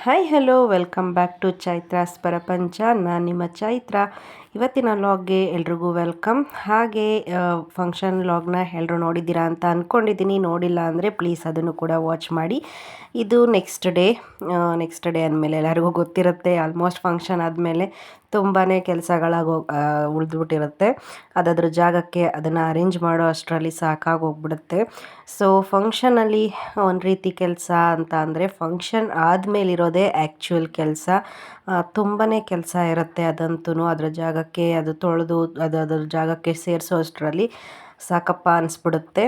Hi hello welcome back to Chaitra's Prapancha. ನಾನು ನಿಮ್ಮ ಚೈತ್ರ. ಇವತ್ತಿನ ಲಾಗ್ಗೆ ಎಲ್ರಿಗೂ ವೆಲ್ಕಮ್. ಹಾಗೆ ಫಂಕ್ಷನ್ ಲಾಗ್ನ ಎಲ್ಲರೂ ನೋಡಿದ್ದೀರಾ ಅಂತ ಅಂದ್ಕೊಂಡಿದ್ದೀನಿ. ನೋಡಿಲ್ಲ ಅಂದರೆ ಪ್ಲೀಸ್ ಅದನ್ನು ಕೂಡ ವಾಚ್ ಮಾಡಿ. ಇದು ನೆಕ್ಸ್ಟ್ ಡೇ ಅಂದಮೇಲೆ ಎಲ್ಲರಿಗೂ ಗೊತ್ತಿರುತ್ತೆ, ಆಲ್ಮೋಸ್ಟ್ ಫಂಕ್ಷನ್ ಆದಮೇಲೆ ತುಂಬಾ ಕೆಲಸಗಳಾಗಿ ಉಳಿದ್ಬಿಟ್ಟಿರುತ್ತೆ. ಅದಾದ್ರ ಜಾಗಕ್ಕೆ ಅದನ್ನು ಅರೇಂಜ್ ಮಾಡೋ ಅಷ್ಟರಲ್ಲಿ ಸಾಕಾಗೋಗ್ಬಿಡುತ್ತೆ. ಸೊ ಫಂಕ್ಷನಲ್ಲಿ ಒಂದು ರೀತಿ ಕೆಲಸ ಅಂತ ಅಂದರೆ ಫಂಕ್ಷನ್ ಆದಮೇಲಿರೋದೇ ಆ್ಯಕ್ಚುಯಲ್ ಕೆಲಸ. ತುಂಬಾ ಕೆಲಸ ಇರುತ್ತೆ. ಅದಂತೂ ಅದರ ಜಾಗಕ್ಕೆ ಅದು ತೊಳೆದು ಅದರ ಜಾಗಕ್ಕೆ ಸೇರಿಸೋ ಅಷ್ಟರಲ್ಲಿ ಸಾಕಪ್ಪ ಅನಿಸ್ಬಿಡುತ್ತೆ.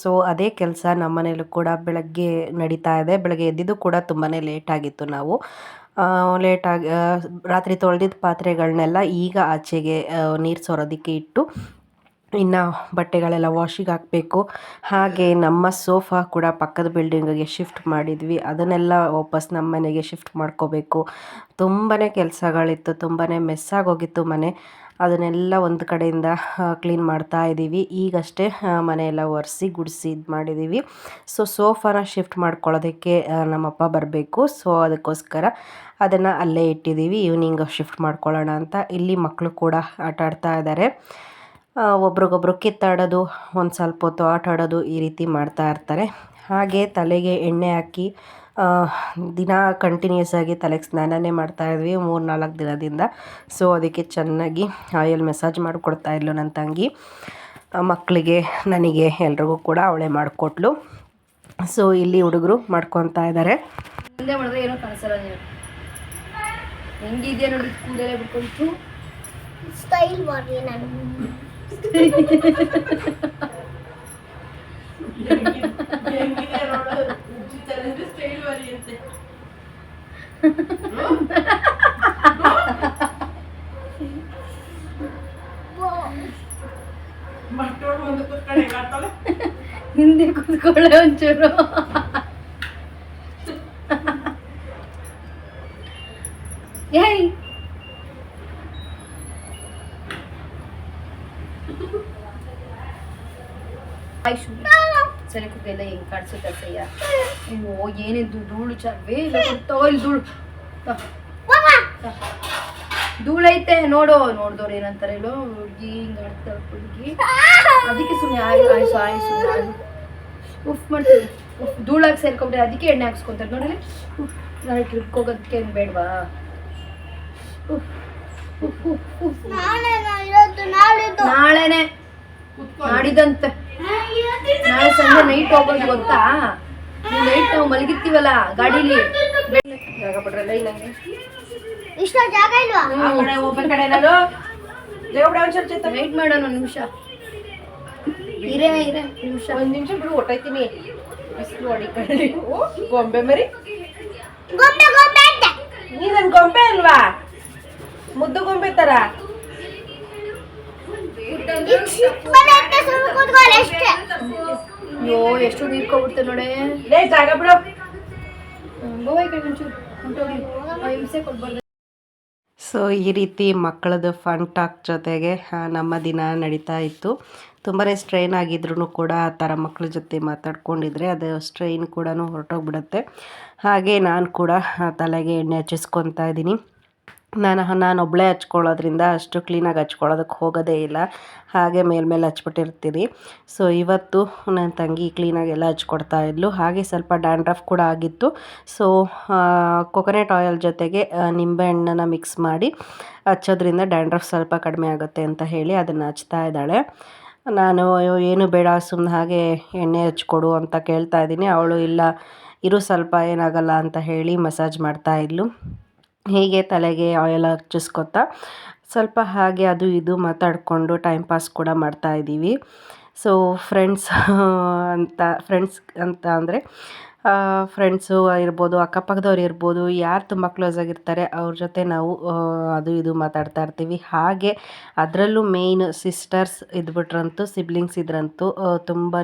ಸೊ ಅದೇ ಕೆಲಸ ನಮ್ಮ ಮನೇಲೂ ಕೂಡ ಬೆಳಗ್ಗೆ ನಡೀತಾ ಇದೆ. ಬೆಳಗ್ಗೆ ಎದ್ದಿದ್ದು ಕೂಡ ತುಂಬಾ ಲೇಟಾಗಿತ್ತು. ನಾವು ಲೇಟಾಗಿ ರಾತ್ರಿ ತೊಳೆದಿದ್ದ ಪಾತ್ರೆಗಳನ್ನೆಲ್ಲ ಈಗ ಆಚೆಗೆ ನೀರು ಸೋರೋದಕ್ಕೆ ಇಟ್ಟು ಇನ್ನು ಬಟ್ಟೆಗಳೆಲ್ಲ ವಾಷಿಗೆ ಹಾಕಬೇಕು. ಹಾಗೆ ನಮ್ಮ ಸೋಫಾ ಕೂಡ ಪಕ್ಕದ ಬಿಲ್ಡಿಂಗಿಗೆ ಶಿಫ್ಟ್ ಮಾಡಿದ್ವಿ. ಅದನ್ನೆಲ್ಲ ವಾಪಸ್ ನಮ್ಮ ಮನೆಗೆ ಶಿಫ್ಟ್ ಮಾಡ್ಕೋಬೇಕು. ತುಂಬಾ ಕೆಲಸಗಳಿತ್ತು, ತುಂಬಾ ಮೆಸ್ಸಾಗೋಗಿತ್ತು ಮನೆ. ಅದನ್ನೆಲ್ಲ ಒಂದು ಕಡೆಯಿಂದ ಕ್ಲೀನ್ ಮಾಡ್ತಾ ಇದ್ದೀವಿ. ಈಗಷ್ಟೇ ಮನೆಯೆಲ್ಲ ಒರೆಸಿ ಗುಡಿಸಿ ಇದು ಮಾಡಿದ್ದೀವಿ. ಸೊ ಸೋಫಾನ ಶಿಫ್ಟ್ ಮಾಡ್ಕೊಳ್ಳೋದಕ್ಕೆ ನಮ್ಮಪ್ಪ ಬರಬೇಕು. ಸೊ ಅದಕ್ಕೋಸ್ಕರ ಅದನ್ನು ಅಲ್ಲೇ ಇಟ್ಟಿದ್ದೀವಿ. ಈವ್ನಿಂಗ್ ಶಿಫ್ಟ್ ಮಾಡ್ಕೊಳ್ಳೋಣ ಅಂತ. ಇಲ್ಲಿ ಮಕ್ಕಳು ಕೂಡ ಆಟ ಆಡ್ತಾ ಇದ್ದಾರೆ. ಒಬ್ರಿಗೊಬ್ರು ಕಿತ್ತಾಡೋದು, ಒಂದು ಸ್ವಲ್ಪ ಹೊತ್ತು ಆಟ ಆಡೋದು, ಈ ರೀತಿ ಮಾಡ್ತಾ ಇರ್ತಾರೆ. ಹಾಗೆ ತಲೆಗೆ ಎಣ್ಣೆ ಹಾಕಿ ದಿನ ಕಂಟಿನ್ಯೂಸ್ ಆಗಿ ತಲೆಗೆ ಸ್ನಾನನೇ ಮಾಡ್ತಾಯಿದ್ವಿ 3-4 ದಿನದಿಂದ. ಸೊ ಅದಕ್ಕೆ ಚೆನ್ನಾಗಿ ಆಯಿಲ್ ಮಸಾಜ್ ಮಾಡಿಕೊಡ್ತಾ ಇದ್ಲು ನನ್ನ ತಂಗಿ. ಮಕ್ಕಳಿಗೆ, ನನಗೆ, ಎಲ್ರಿಗೂ ಕೂಡ ಅವಳೇ ಮಾಡಿಕೊಟ್ಲು. ಸೊ ಇಲ್ಲಿ ಹುಡುಗರು ಮಾಡ್ಕೊತಾ ಇದ್ದಾರೆ. ಮುಂದೆ ಮಾಡಿದ್ರೆ ಏನೋ ಕಾಣಿಸಲ್ಲ. ನೀವು ಹೆಂಗಿದೆಯಾ ನೋಡಿ, ಕೂದಲೇ ಬಿಟ್ಕೊಳ್ತು ಸ್ಟೈಲ್ ಮಾಡಿ ನಾನು ಹಿಂದೆ ಕೂತ್ಕೊಳ್ಳೆ ಒಂಚೂರು. ಏಯ್ ಸರಿ ಕುಕ್ಕೆಲ್ಲ ಹೆಂಗೆ ಕಾಣಿಸುತ್ತೆ ಸಯ್ಯ. ಅಯ್ಯೋ ಏನಿದ್ದು ಧೂಳು ಚಾವೇ ಇಲ್ಲಿ ಧೂಳು ಧೂಳೈತೆ ನೋಡ್ದವ್ರು ಏನಂತಾರೆ ಹೇಳೋ, ಹುಡುಗಿ ಹಿಂಗೆ ಆಡ್ತಾರೆ ಹುಡುಗಿ. ಅದಕ್ಕೆ ಸುಮ್ಮನೆ ಆಯ್ಸು ಉಫ್ ಮಾಡ್ತೀವಿ. ಧೂಳಾಗಿ ಸೇರ್ಕೊಂಡ್ರೆ ಅದಕ್ಕೆ ಎಣ್ಣೆ ಹಾಕ್ಸ್ಕೊಂತಾರೆ ನೋಡಿಲಿ. ನಾಳೆ ಟ್ರಿಪ್ಗೆ ಹೋಗೋದಕ್ಕೆ ಏನು ಬೇಡವಾ? ನಾಳೆನೆ ಮಾಡಿದಂತೆ. ನಾಳೆ ಸಂಜೆ ನೈಟ್ ಹೋಗೋದು ಗೊತ್ತಾ? ನೈಟ್ ನಾವು ಮಲಗಿರ್ತೀವಲ್ಲ ಗಾಡೀಲಿ, ಜಾಗ ಬಿಡ್ರಲ್ಲ ಇಲ್ಲಂಗೆ ಇಷ್ಟ ಜಾಗ ಇಲ್ವಾ? ನೈಟ್ ಮಾಡೋಣ ನಿಮಿಷ ಒಂದು ನಿಮಿಷ ಬಿಡು, ಹೊಟ್ಟೈತೀನಿ. ಬಿಸಿಲು ಹೊಡಿಕೊಳ್ಳಿ. ಗೊಂಬೆ ಮರಿ, ನೀ ನನ್ ಗೊಂಬೆ ಅಲ್ವಾ? ಮುದ್ದು ಗೊಂಬೆ ತರ. ಅಯ್ಯೋ ಎಷ್ಟು ನೀರ್ಕೊಬಿಡ್ತೆ ನೋಡೆ. ಜಾಗ ಬಿಡು. ಹಿಂಸೆ ಕೊಡ್ಬಾರ್ದು. ಸೊ ಈ ರೀತಿ ಮಕ್ಕಳದ್ದು ಫನ್ ಟಾಕ್ ಜೊತೆಗೆ ನಮ್ಮ ದಿನ ನಡೀತಾ ಇತ್ತು. ತುಂಬಾ ಸ್ಟ್ರೈನ್ ಆಗಿದ್ರು ಕೂಡ ಆ ಥರ ಮಕ್ಕಳ ಜೊತೆ ಮಾತಾಡ್ಕೊಂಡಿದ್ರೆ ಅದು ಸ್ಟ್ರೈನ್ ಕೂಡ ಹೊರಟೋಗ್ಬಿಡುತ್ತೆ. ಹಾಗೆ ನಾನು ಕೂಡ ತಲೆಗೆ ಎಣ್ಣೆ ಹಚ್ಚಿಸ್ಕೊತಾ ಇದ್ದೀನಿ. ನಾನು ಒಬ್ಬಳೇ ಹಚ್ಕೊಳ್ಳೋದ್ರಿಂದ ಅಷ್ಟು ಕ್ಲೀನಾಗಿ ಹಚ್ಕೊಳ್ಳೋದಕ್ಕೆ ಹೋಗೋದೇ ಇಲ್ಲ. ಹಾಗೆ ಮೇಲ್ಮೇಲೆ ಹಚ್ಬಿಟ್ಟಿರ್ತೀನಿ. ಸೊ ಇವತ್ತು ನನ್ನ ತಂಗಿ ಕ್ಲೀನಾಗಿ ಎಲ್ಲ ಹಚ್ಕೊಡ್ತಾ ಇದ್ಲು. ಹಾಗೆ ಸ್ವಲ್ಪ ಡ್ಯಾಂಡ್ರಫ್ ಕೂಡ ಆಗಿತ್ತು. ಸೊ ಕೊಕೊನೆಟ್ ಆಯಿಲ್ ಜೊತೆಗೆ ನಿಂಬೆಹಣ್ಣನ್ನು ಮಿಕ್ಸ್ ಮಾಡಿ ಹಚ್ಚೋದ್ರಿಂದ ಡ್ಯಾಂಡ್ರಫ್ ಸ್ವಲ್ಪ ಕಡಿಮೆ ಆಗುತ್ತೆ ಅಂತ ಹೇಳಿ ಅದನ್ನು ಹಚ್ತಾ ಇದ್ದಾಳೆ. ನಾನು ಏನು ಬೇಡ ಸುಮ್ಮನೆ ಹಾಗೆ ಎಣ್ಣೆ ಹಚ್ಕೊಡು ಅಂತ ಕೇಳ್ತಾ ಇದ್ದೀನಿ. ಅವಳು ಇಲ್ಲ ಇರು ಸ್ವಲ್ಪ ಏನಾಗಲ್ಲ ಅಂತ ಹೇಳಿ ಮಸಾಜ್ ಮಾಡ್ತಾ ಇದ್ಲು. ಹೀಗೆ ತಲೆಗೆ ಆಯಿಲ್ ಹಚ್ಚಿಸ್ಕೊತಾ ಸ್ವಲ್ಪ ಹಾಗೆ ಅದು ಇದು ಮಾತಾಡಿಕೊಂಡು ಟೈಮ್ ಪಾಸ್ ಕೂಡ ಮಾಡ್ತಾಯಿದ್ದೀವಿ. ಸೊ ಫ್ರೆಂಡ್ಸ್ ಅಂತ ಅಂದರೆ ಫ್ರೆಂಡ್ಸು ಇರ್ಬೋದು, ಅಕ್ಕಪಕ್ಕದವ್ರು ಇರ್ಬೋದು, ಯಾರು ತುಂಬ ಕ್ಲೋಸ್ ಆಗಿರ್ತಾರೆ ಅವ್ರ ಜೊತೆ ನಾವು ಅದು ಇದು ಮಾತಾಡ್ತಾ ಇರ್ತೀವಿ. ಹಾಗೆ ಅದರಲ್ಲೂ ಮೇಯ್ನ್ ಸಿಸ್ಟರ್ಸ್ ಇದ್ಬಿಟ್ರಂತೂ, ಸಿಬ್ಲಿಂಗ್ಸ್ ಇದ್ರಂತೂ ತುಂಬಾ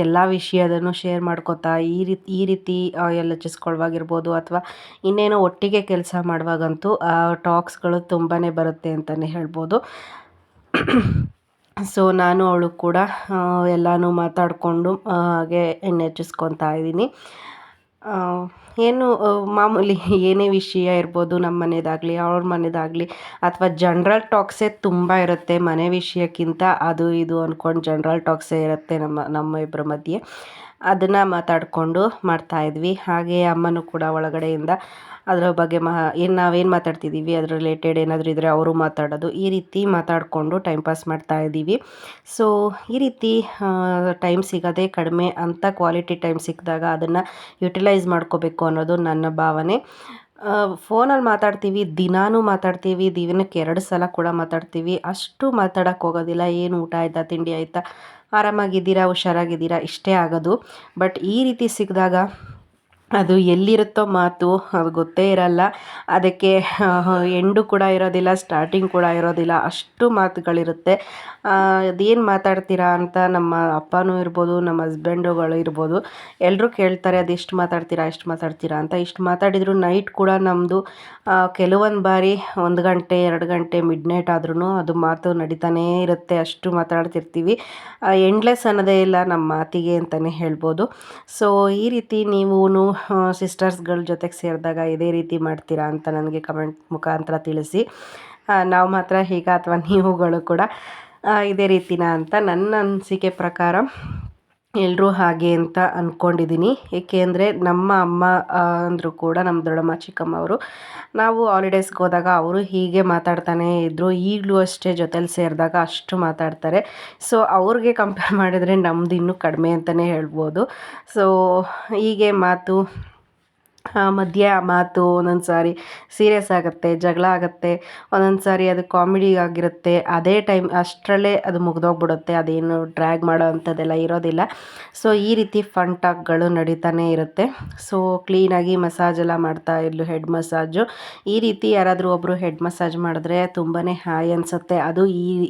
ಎಲ್ಲ ವಿಷಯದನ್ನು ಶೇರ್ ಮಾಡ್ಕೋತಾ ಈ ರೀತಿ ಎಲ್ಲ ಹಚ್ಚಿಸ್ಕೊಳ್ಳುವಾಗಿರ್ಬೋದು ಅಥವಾ ಇನ್ನೇನೋ ಒಟ್ಟಿಗೆ ಕೆಲಸ ಮಾಡುವಾಗಂತೂ ಟಾಕ್ಸ್ಗಳು ತುಂಬಾ ಬರುತ್ತೆ ಅಂತಲೇ ಹೇಳ್ಬೋದು. ಸೊ ನಾನು ಅವಳು ಕೂಡ ಎಲ್ಲನೂ ಮಾತಾಡಿಕೊಂಡು ಹಾಗೆ ಎಣ್ಣೆ ಹಚ್ಚಿಸ್ಕೊತಾ ಇದ್ದೀನಿ. ಏನು ಮಾಮೂಲಿ ಏನೇ ವಿಷಯ ಇರ್ಬೋದು, ನಮ್ಮ ಮನೆಯದಾಗಲಿ ಅವ್ರ ಮನೆಯದಾಗಲಿ ಅಥವಾ ಜನ್ರಲ್ ಟಾಕ್ಸೇ ತುಂಬ ಇರುತ್ತೆ. ಮನೆ ವಿಷಯಕ್ಕಿಂತ ಅದು ಇದು ಅಂದ್ಕೊಂಡು ಜನ್ರಲ್ ಟಾಕ್ಸೇ ಇರುತ್ತೆ ನಮ್ಮ ಇಬ್ಬರ ಮಧ್ಯೆ. ಅದನ್ನು ಮಾತಾಡಿಕೊಂಡು ಮಾಡ್ತಾಯಿದ್ವಿ. ಹಾಗೆ ಅಮ್ಮನೂ ಕೂಡ ಒಳಗಡೆಯಿಂದ ಅದರ ಬಗ್ಗೆ ನಾವೇನು ಮಾತಾಡ್ತಿದ್ದೀವಿ ಅದ್ರ ರಿಲೇಟೆಡ್ ಏನಾದರೂ ಇದ್ದರೆ ಅವರು ಮಾತಾಡೋದು, ಈ ರೀತಿ ಮಾತಾಡಿಕೊಂಡು ಟೈಮ್ ಪಾಸ್ ಮಾಡ್ತಾಯಿದ್ದೀವಿ. ಸೊ ಈ ರೀತಿ ಟೈಮ್ ಸಿಗೋದೇ ಕಡಿಮೆ ಅಂತ ಕ್ವಾಲಿಟಿ ಟೈಮ್ ಸಿಕ್ಕಿದಾಗ ಅದನ್ನು ಯುಟಿಲೈಸ್ ಮಾಡ್ಕೋಬೇಕು ಅನ್ನೋದು ನನ್ನ ಭಾವನೆ. ಫೋನಲ್ಲಿ ಮಾತಾಡ್ತೀವಿ, ದಿನಾನೂ ಮಾತಾಡ್ತೀವಿ, ದಿನಕ್ಕೆ 2 ಸಲ ಕೂಡ ಮಾತಾಡ್ತೀವಿ. ಅಷ್ಟು ಮಾತಾಡೋಕ್ಕೆ ಹೋಗೋದಿಲ್ಲ. ಏನು ಊಟ ಆಯಿತಾ, ತಿಂಡಿ ಆಯಿತಾ, ಆರಾಮಾಗಿದ್ದೀರಾ, ಹುಷಾರಾಗಿದ್ದೀರಾ, ಇಷ್ಟೇ ಆಗೋದು. ಬಟ್ ಈ ರೀತಿ ಸಿಕ್ಕಿದಾಗ ಅದು ಎಲ್ಲಿರುತ್ತೋ ಮಾತು ಅದು ಗೊತ್ತೇ ಇರಲ್ಲ. ಅದಕ್ಕೆ ಎಂಡು ಕೂಡ ಇರೋದಿಲ್ಲ, ಸ್ಟಾರ್ಟಿಂಗ್ ಕೂಡ ಇರೋದಿಲ್ಲ, ಅಷ್ಟು ಮಾತುಗಳಿರುತ್ತೆ. ಅದೇನು ಮಾತಾಡ್ತೀರಾ ಅಂತ ನಮ್ಮ ಅಪ್ಪನೂ ಇರ್ಬೋದು, ನಮ್ಮ ಹಸ್ಬೆಂಡುಗಳು ಇರ್ಬೋದು, ಎಲ್ಲರೂ ಕೇಳ್ತಾರೆ ಅದೆಷ್ಟು ಮಾತಾಡ್ತೀರಾ ಎಷ್ಟು ಮಾತಾಡ್ತೀರಾ ಅಂತ. ಇಷ್ಟು ಮಾತಾಡಿದ್ರು ನೈಟ್ ಕೂಡ ನಮ್ಮದು ಕೆಲವೊಂದು ಬಾರಿ 1 ಗಂಟೆ 2 ಗಂಟೆ ಮಿಡ್ನೈಟ್ ಆದ್ರೂ ಅದು ಮಾತು ನಡೀತಾನೇ ಇರುತ್ತೆ. ಅಷ್ಟು ಮಾತಾಡ್ತಿರ್ತೀವಿ. ಎಂಡ್ಲೆಸ್ ಅನ್ನೋದೇ ಇಲ್ಲ ನಮ್ಮ ಮಾತಿಗೆ ಅಂತಲೇ ಹೇಳ್ಬೋದು. ಸೊ ಈ ರೀತಿ ನೀವು ಸಿಸ್ಟರ್ಸ್ಗಳ ಜೊತೆಗೆ ಸೇರಿದಾಗ ಇದೇ ರೀತಿ ಮಾಡ್ತೀರಾ ಅಂತ ನನಗೆ ಕಮೆಂಟ್ ಮುಖಾಂತರ ತಿಳಿಸಿ. ನಾವು ಮಾತ್ರ ಹೀಗ ಅಥವಾ ನೀವುಗಳು ಕೂಡ ಇದೇ ರೀತಿನ ಅಂತ ನನ್ನ ಅನಿಸಿಕೆ ಪ್ರಕಾರ ಎಲ್ಲರೂ ಹಾಗೆ ಅಂತ ಅಂದ್ಕೊಂಡಿದ್ದೀನಿ. ಏಕೆಂದರೆ ನಮ್ಮ ಅಮ್ಮ ಅಂದರೂ ಕೂಡ ನಮ್ಮ ದೊಡ್ಡಮ್ಮ ಚಿಕ್ಕಮ್ಮ ಅವರು ನಾವು ಹಾಲಿಡೇಸ್ಗೆ ಹೋದಾಗ ಅವರು ಹೀಗೆ ಮಾತಾಡ್ತಾನೇ ಇದ್ದರು. ಈಗಲೂ ಅಷ್ಟೇ ಜೊತೆಲಿ ಸೇರಿದಾಗ ಅಷ್ಟು ಮಾತಾಡ್ತಾರೆ. ಸೊ ಅವ್ರಿಗೆ ಕಂಪೇರ್ ಮಾಡಿದರೆ ನಮ್ಮದು ಇನ್ನೂ ಕಡಿಮೆ ಅಂತಲೇ ಹೇಳ್ಬೋದು. ಸೊ ಹೀಗೆ ಮಾತು ಮಧ್ಯೆ ಆ ಮಾತು ಒಂದೊಂದು ಸಾರಿ ಸೀರಿಯಸ್ ಆಗುತ್ತೆ, ಜಗಳ ಆಗುತ್ತೆ, ಒಂದೊಂದು ಸಾರಿ ಅದು ಕಾಮಿಡಿ ಆಗಿರುತ್ತೆ. ಅದೇ ಟೈಮ್ ಅಷ್ಟರಲ್ಲೇ ಅದು ಮುಗಿದೋಗ್ಬಿಡುತ್ತೆ. ಅದೇನು ಡ್ರ್ಯಾಗ್ ಮಾಡೋ ಅಂಥದ್ದೆಲ್ಲ ಇರೋದಿಲ್ಲ. ಸೊ ಈ ರೀತಿ ಫನ್ ಟಾಕ್ಗಳು ನಡೀತಾನೆ ಇರುತ್ತೆ. ಸೊ ಕ್ಲೀನಾಗಿ ಮಸಾಜ್ ಎಲ್ಲ ಮಾಡ್ತಾ ಇರಲು, ಹೆಡ್ ಮಸಾಜು. ಈ ರೀತಿ ಯಾರಾದರೂ ಒಬ್ಬರು ಹೆಡ್ ಮಸಾಜ್ ಮಾಡಿದ್ರೆ ತುಂಬಾ ಹಾಯ್ ಅನಿಸುತ್ತೆ. ಅದು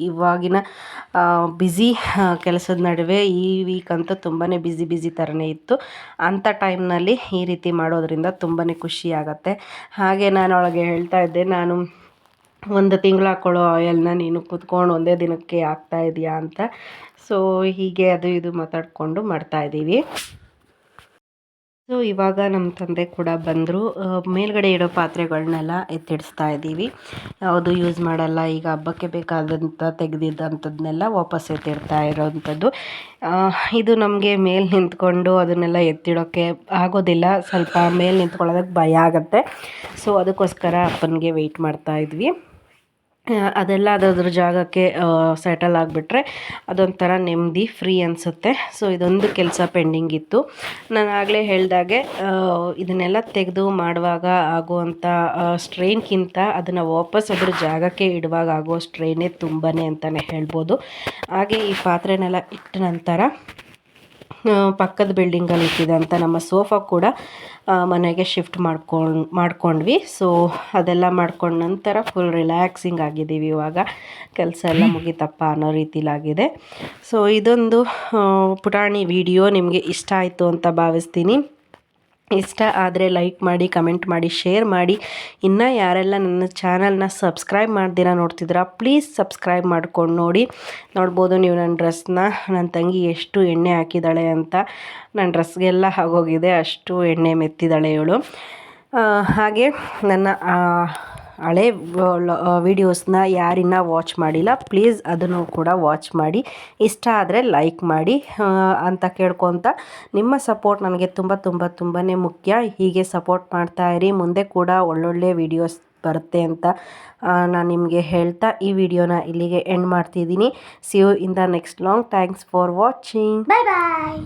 ಇವಾಗಿನ ಬ್ಯುಸಿ ಕೆಲಸದ ನಡುವೆ ಈ ವೀಕ್ ಅಂತೂ ತುಂಬಾ ಬ್ಯುಸಿ ಥರನೇ ಇತ್ತು. ಅಂಥ ಟೈಮ್ನಲ್ಲಿ ಈ ರೀತಿ ಮಾಡೋದ್ರಿಂದ ತುಂಬಾ ಖುಷಿ ಆಗುತ್ತೆ. ಹಾಗೆ ನಾನು ಅವಳಿಗೆ ಹೇಳ್ತಾ ಇದ್ದೆ, ನಾನು 1 ತಿಂಗಳು ಹಾಕ್ಕೊಳ್ಳೋ ಆಯಿಲ್ನ ನೀನು ಕೂತ್ಕೊಂಡು ಒಂದೇ ದಿನಕ್ಕೆ ಹಾಕ್ತಾ ಇದೀಯಾ ಅಂತ. ಸೊ ಹೀಗೆ ಅದು ಇದು ಮಾತಾಡಿಕೊಂಡು ಮಾಡ್ತಾಯಿದ್ದೀವಿ. ಸೊ ಇವಾಗ ನಮ್ಮ ತಂದೆ ಕೂಡ ಬಂದರು. ಮೇಲ್ಗಡೆ ಇಡೋ ಪಾತ್ರೆಗಳನ್ನೆಲ್ಲ ಎತ್ತಿಡಿಸ್ತಾ ಇದ್ದೀವಿ. ಯಾವುದು ಯೂಸ್ ಮಾಡಲ್ಲ, ಈಗ ಹಬ್ಬಕ್ಕೆ ಬೇಕಾದಂಥ ತೆಗೆದಿದ್ದಂಥದ್ದನ್ನೆಲ್ಲ ವಾಪಸ್ ಎತ್ತಿಡ್ತಾ ಇರೋವಂಥದ್ದು. ಇದು ನಮಗೆ ಮೇಲೆ ನಿಂತ್ಕೊಂಡು ಅದನ್ನೆಲ್ಲ ಎತ್ತಿಡೋಕ್ಕೆ ಆಗೋದಿಲ್ಲ. ಸ್ವಲ್ಪ ಮೇಲೆ ನಿಂತ್ಕೊಳ್ಳೋದಕ್ಕೆ ಭಯ ಆಗುತ್ತೆ. ಸೊ ಅದಕ್ಕೋಸ್ಕರ ಅಪ್ಪನಿಗೆ ವೆಯ್ಟ್ ಮಾಡ್ತಾಯಿದ್ವಿ. ಅದೆಲ್ಲ ಅದ್ರ ಜಾಗಕ್ಕೆ ಸೆಟಲ್ ಆಗಿಬಿಟ್ರೆ ಅದೊಂಥರ ನೆಮ್ಮದಿ, ಫ್ರೀ ಅನಿಸುತ್ತೆ. ಸೊ ಇದೊಂದು ಕೆಲಸ ಪೆಂಡಿಂಗ್ ಇತ್ತು. ನಾನು ಆಗಲೇ ಹೇಳ್ದಾಗೆ ಇದನ್ನೆಲ್ಲ ತೆಗೆದು ಮಾಡುವಾಗ ಆಗುವಂಥ ಸ್ಟ್ರೈನ್ಗಿಂತ ಅದನ್ನು ವಾಪಸ್ ಅದ್ರ ಜಾಗಕ್ಕೆ ಇಡುವಾಗ ಆಗೋ ಸ್ಟ್ರೈನೇ ತುಂಬಾ ಅಂತಲೇ ಹೇಳ್ಬೋದು. ಹಾಗೆ ಈ ಪಾತ್ರೆನೆಲ್ಲ ಇಟ್ಟ ನಂತರ ಪಕ್ಕದ ಬಿಲ್ಡಿಂಗಲ್ಲಿ ಇಟ್ಟಿದ್ದಂಥ ನಮ್ಮ ಸೋಫಾ ಕೂಡ ಮನೆಗೆ ಶಿಫ್ಟ್ ಮಾಡ್ಕೊಂಡ್ವಿ. ಸೊ ಅದೆಲ್ಲ ಮಾಡ್ಕೊಂಡ ನಂತರ ಫುಲ್ ರಿಲ್ಯಾಕ್ಸಿಂಗ್ ಆಗಿದ್ದೀವಿ. ಇವಾಗ ಕೆಲಸ ಎಲ್ಲ ಮುಗಿತಪ್ಪ ಅನ್ನೋ ರೀತಿಲಾಗಿದೆ. ಸೊ ಇದೊಂದು ಪುಟಾಣಿ ವಿಡಿಯೋ ನಿಮಗೆ ಇಷ್ಟ ಆಯಿತು ಅಂತ ಭಾವಿಸ್ತೀನಿ. ಇಷ್ಟ ಆದರೆ ಲೈಕ್ ಮಾಡಿ, ಕಮೆಂಟ್ ಮಾಡಿ, ಶೇರ್ ಮಾಡಿ. ಇನ್ನು ಯಾರೆಲ್ಲ ನನ್ನ ಚಾನಲ್ನ ಸಬ್ಸ್ಕ್ರೈಬ್ ಮಾಡ್ದಿರ ನೋಡ್ತಿದ್ದೀರಾ, ಪ್ಲೀಸ್ ಸಬ್ಸ್ಕ್ರೈಬ್ ಮಾಡ್ಕೊಂಡು ನೋಡ್ಬೋದು ನೀವು ನನ್ನ ಡ್ರೆಸ್ನ. ನನ್ನ ತಂಗಿ ಎಷ್ಟು ಎಣ್ಣೆ ಹಾಕಿದ್ದಾಳೆ ಅಂತ. ನನ್ನ ಡ್ರೆಸ್ಗೆಲ್ಲ ಆಗೋಗಿದೆ, ಅಷ್ಟು ಎಣ್ಣೆ ಮೆತ್ತಿದ್ದಾಳೆ ಇವಳು. ಹಾಗೆ ನನ್ನ ಹಳೆ ವೀಡಿಯೋಸ್ನ ಯಾರಿನ್ನ ವಾಚ್ ಮಾಡಿಲ್ಲ, ಪ್ಲೀಸ್ ಅದನ್ನು ಕೂಡ ವಾಚ್ ಮಾಡಿ. ಇಷ್ಟ ಆದರೆ ಲೈಕ್ ಮಾಡಿ ಅಂತ ಕೇಳ್ಕೊತ, ನಿಮ್ಮ ಸಪೋರ್ಟ್ ನನಗೆ ತುಂಬಾ ಮುಖ್ಯ. ಹೀಗೆ ಸಪೋರ್ಟ್ ಮಾಡ್ತಾಯಿರಿ. ಮುಂದೆ ಕೂಡ ಒಳ್ಳೊಳ್ಳೆ ವೀಡಿಯೋಸ್ ಬರುತ್ತೆ ಅಂತ ನಾನು ನಿಮಗೆ ಹೇಳ್ತಾ ಈ ವಿಡಿಯೋನ ಇಲ್ಲಿಗೆ ಎಂಡ್ ಮಾಡ್ತಿದ್ದೀನಿ. See you in the next long. Thanks for watching. Bye bye.